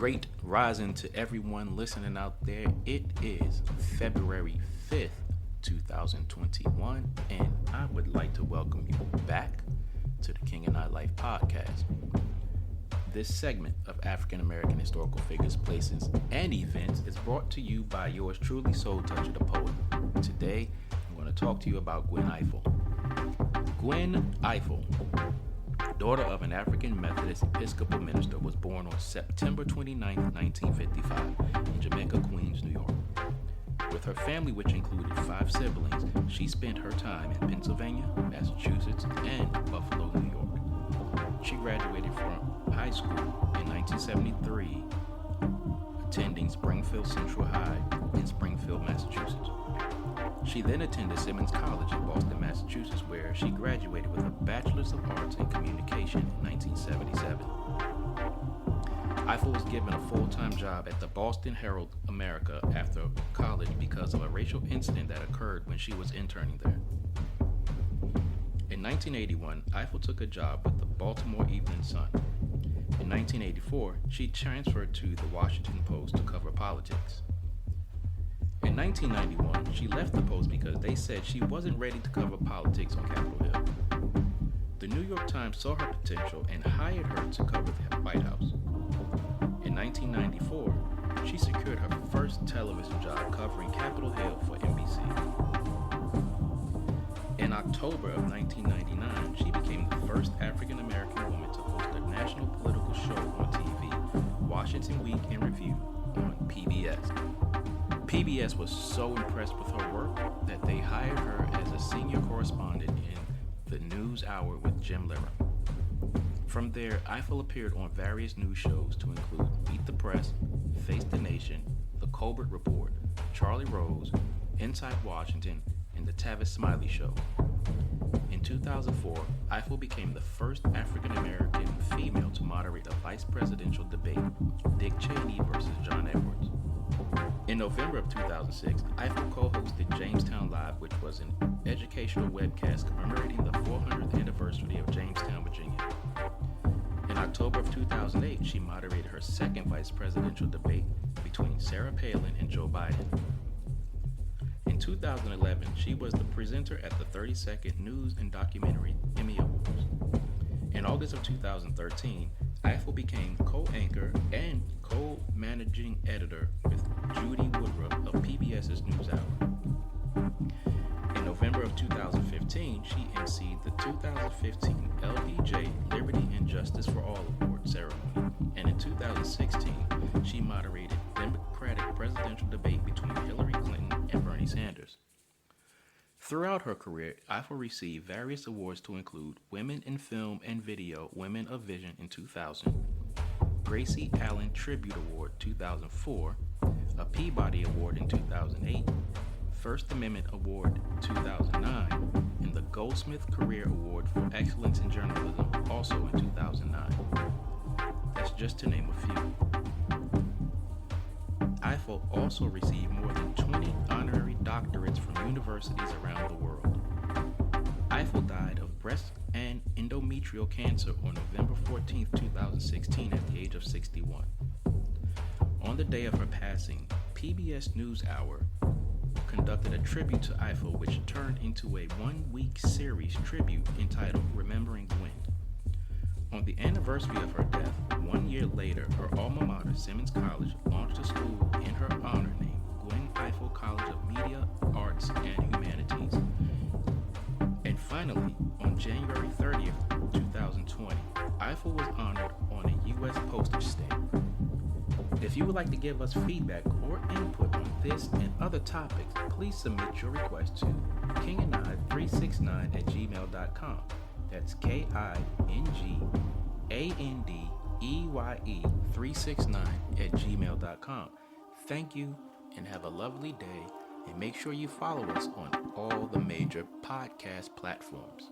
Great rising to everyone listening out there. It is February 5th, 2021, and I would like to welcome you back to the King and I Life podcast. This segment of African American historical figures, places, and events is brought to you by yours truly, Soul Toucher the Poet. Today, I'm going to talk to you about Gwen Ifill. Gwen Ifill, daughter of an African Methodist Episcopal minister, was born on September 29, 1955, in Jamaica, Queens, New York. With her family, which included 5 siblings, she spent her time in Pennsylvania, Massachusetts, and Buffalo, New York. She graduated from high school in 1973, attending Springfield Central High in Springfield, Massachusetts. She then attended Simmons College in Boston, Massachusetts, where she graduated with a Bachelor's of Arts in Communication in 1977. Ifill was given a full-time job at the Boston Herald America after college because of a racial incident that occurred when she was interning there. In 1981, Ifill took a job with the Baltimore Evening Sun. In 1984, she transferred to the Washington Post to cover politics. In 1991, she left the Post because they said she wasn't ready to cover politics on Capitol Hill. The New York Times saw her potential and hired her to cover the White House. In 1994, she secured her first television job covering Capitol Hill for NBC. In October of 1999, she became the first African American woman to host a national political show on TV, Washington Week in Review, on PBS. PBS was so impressed with her work that they hired her as a senior correspondent in the News Hour with Jim Lehrer. From there, Ifill appeared on various news shows to include Meet the Press, Face the Nation, The Colbert Report, Charlie Rose, Inside Washington, and The Tavis Smiley Show. In 2004, Ifill became the first African American female to moderate a vice presidential debate, Dick Cheney versus John Edwards. In November of 2006, Ifill co-hosted Jamestown Live, which was an educational webcast commemorating the 400th anniversary of Jamestown, Virginia. In October of 2008, she moderated her second vice presidential debate between Sarah Palin and Joe Biden. In 2011, she was the presenter at the 32nd News and Documentary Emmy Awards. In August of 2013, Ifill became co-anchor and co-managing editor with Judy Woodruff of PBS's NewsHour. In November of 2015, she emceed the 2015 LBJ Liberty and Justice for All Award ceremony, and in 2016, she moderated Democratic presidential debate between Hillary Clinton and Bernie Sanders. Throughout her career, Ifill received various awards to include Women in Film and Video Women of Vision in 2000, Gracie Allen Tribute Award 2004, a Peabody Award in 2008, First Amendment Award 2009, and the Goldsmith Career Award for Excellence in Journalism also in 2009. That's just to name a few. Ifill also received more than 20 honorary doctorates from universities around the world. Ifill died of breast and endometrial cancer on November 14, 2016 at the age of 61. On the day of her passing, PBS NewsHour conducted a tribute to Ifill, which turned into a one-week series tribute entitled Remembering Gwen. On the anniversary of her death, 1 year later, her alma mater, Simmons College, launched a school in her honor named Gwen Ifill College of Media, Arts, and Humanities. And finally, on January 30th, 2020, Ifill was honored on a U.S. postage stamp. If you would like to give us feedback or input on this and other topics, please submit your request to kingandI369@gmail.com. That's KINGANDEYE369@gmail.com. Thank you and have a lovely day, and make sure you follow us on all the major podcast platforms.